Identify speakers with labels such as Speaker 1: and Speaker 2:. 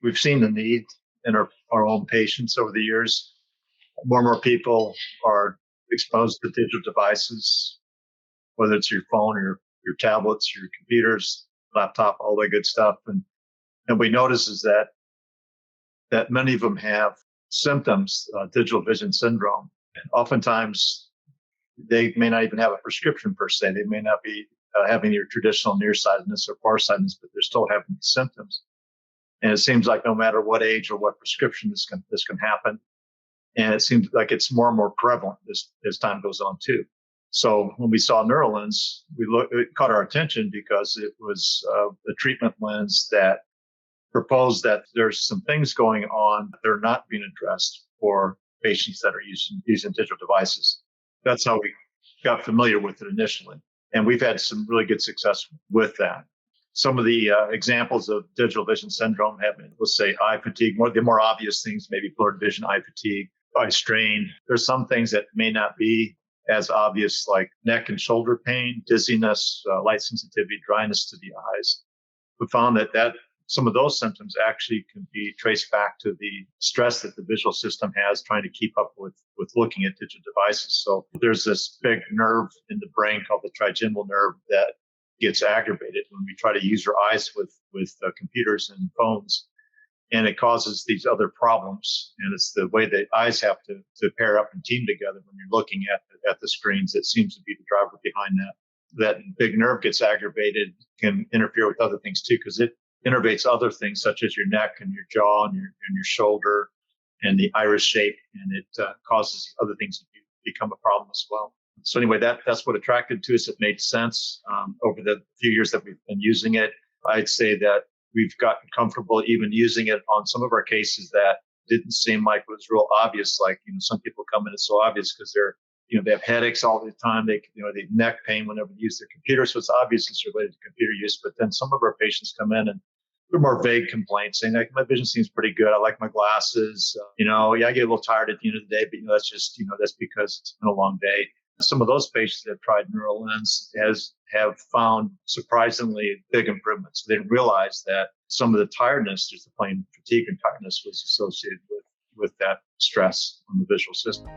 Speaker 1: we've seen the need in our own patients over the years. More and more people are exposed to digital devices, whether it's your phone or your tablets, your computers, laptop, all that good stuff. And we notice is that many of them have symptoms, digital vision syndrome. And oftentimes, they may not even have a prescription per se. They may not be having your traditional nearsightedness or farsightedness, but they're still having symptoms. And it seems like no matter what age or what prescription this can happen. And it seems like it's more and more prevalent as time goes on too. So when we saw neurolens, it caught our attention because it was a treatment lens that proposed that there's some things going on that are not being addressed for patients that are using digital devices. That's how we got familiar with it initially. And we've had some really good success with that. Some of the examples of digital vision syndrome have been, let's say, eye fatigue. The more obvious things, maybe blurred vision, eye fatigue, eye strain. There's some things that may not be as obvious, like neck and shoulder pain, dizziness, light sensitivity, dryness to the eyes. We found that some of those symptoms actually can be traced back to the stress that the visual system has trying to keep up with looking at digital devices. So there's this big nerve in the brain called the trigeminal nerve that gets aggravated when we try to use our eyes with computers and phones. And it causes these other problems. And it's the way the eyes have to pair up and team together when you're looking at the screens that seems to be the driver behind that. That big nerve gets aggravated, can interfere with other things too, because it innervates other things such as your neck and your jaw and your shoulder and the iris shape. And it causes other things to become a problem as well. So anyway, that's what attracted to us. It made sense over the few years that we've been using it. I'd say that we've gotten comfortable even using it on some of our cases that didn't seem like it was real obvious. Like, some people come in, it's so obvious because they have headaches all the time. They have neck pain whenever they use their computer. So it's obvious it's related to computer use. But then some of our patients come in and they're more vague complaints saying, like, my vision seems pretty good. I like my glasses. I get a little tired at the end of the day, but that's just, that's because it's been a long day. Some of those patients that have tried neurolens have found surprisingly big improvements. They didn't realize that some of the tiredness, just the plain fatigue and tiredness, was associated with that stress on the visual system.